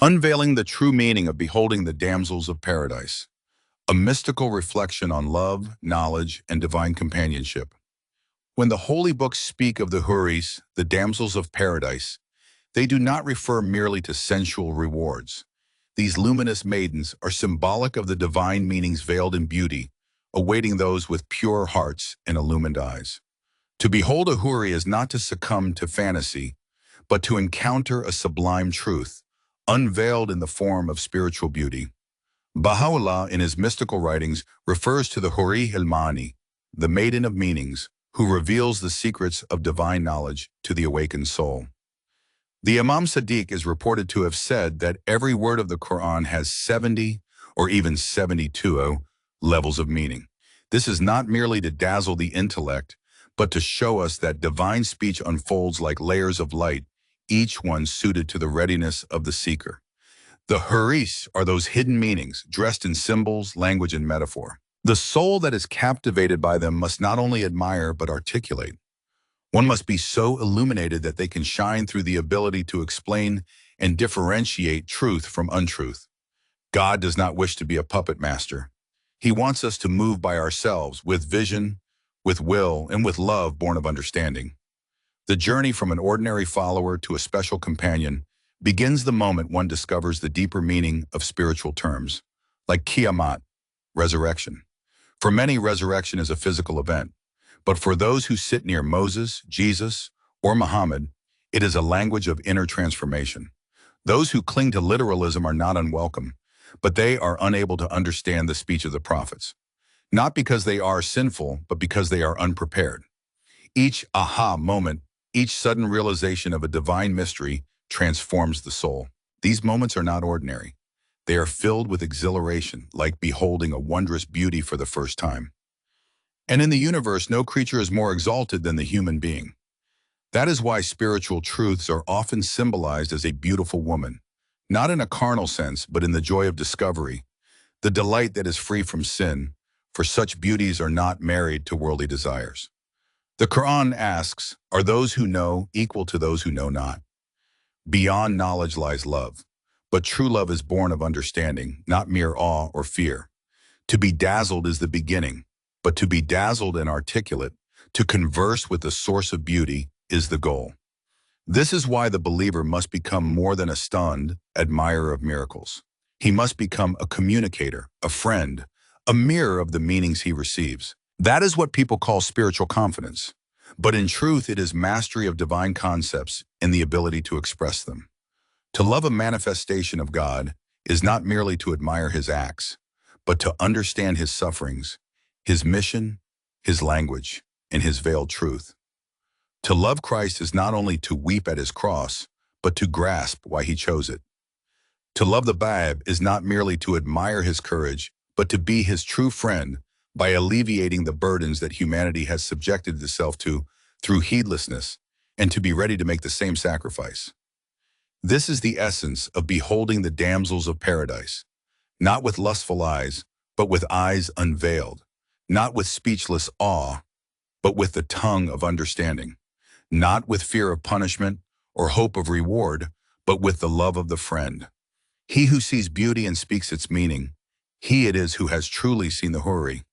Unveiling the true meaning of beholding the Damsels of Paradise, a mystical reflection on love, knowledge, and divine companionship. When the holy books speak of the Huris, the Damsels of Paradise, they do not refer merely to sensual rewards. These luminous maidens are symbolic of the divine meanings veiled in beauty, awaiting those with pure hearts and illumined eyes. To behold a Huri is not to succumb to fantasy, but to encounter a sublime truth, unveiled in the form of spiritual beauty. Baha'u'llah, in his mystical writings, refers to the Huri Hilmani, the maiden of meanings, who reveals the secrets of divine knowledge to the awakened soul. The Imam Sadiq is reported to have said that every word of the Quran has 70 or even 72 levels of meaning. This is not merely to dazzle the intellect, but to show us that divine speech unfolds like layers of light, each one suited to the readiness of the seeker. The Huris are those hidden meanings, dressed in symbols, language, and metaphor. The soul that is captivated by them must not only admire but articulate. One must be so illuminated that they can shine through the ability to explain and differentiate truth from untruth. God does not wish to be a puppet master. He wants us to move by ourselves, with vision, with will, and with love born of understanding. The journey from an ordinary follower to a special companion begins the moment one discovers the deeper meaning of spiritual terms, like Qiyamah, resurrection. For many, resurrection is a physical event, but for those who sit near Moses, Jesus, or Muhammad, it is a language of inner transformation. Those who cling to literalism are not unwelcome, but they are unable to understand the speech of the prophets, not because they are sinful, but because they are unprepared. Each aha moment, each sudden realization of a divine mystery transforms the soul. These moments are not ordinary. They are filled with exhilaration, like beholding a wondrous beauty for the first time. And in the universe, no creature is more exalted than the human being. That is why spiritual truths are often symbolized as a beautiful woman, not in a carnal sense, but in the joy of discovery, the delight that is free from sin, for such beauties are not married to worldly desires. The Quran asks, are those who know equal to those who know not? Beyond knowledge lies love, but true love is born of understanding, not mere awe or fear. To be dazzled is the beginning, but to be dazzled and articulate, to converse with the source of beauty, is the goal. This is why the believer must become more than a stunned admirer of miracles. He must become a communicator, a friend, a mirror of the meanings he receives. That is what people call spiritual confidence. But in truth, it is mastery of divine concepts and the ability to express them. To love a manifestation of God is not merely to admire his acts, but to understand his sufferings, his mission, his language, and his veiled truth. To love Christ is not only to weep at his cross, but to grasp why he chose it. To love the Bab is not merely to admire his courage, but to be his true friend by alleviating the burdens that humanity has subjected itself to through heedlessness, and to be ready to make the same sacrifice. This is the essence of beholding the damsels of paradise, not with lustful eyes, but with eyes unveiled, not with speechless awe, but with the tongue of understanding, not with fear of punishment or hope of reward, but with the love of the friend. He who sees beauty and speaks its meaning, he it is who has truly seen the Huri.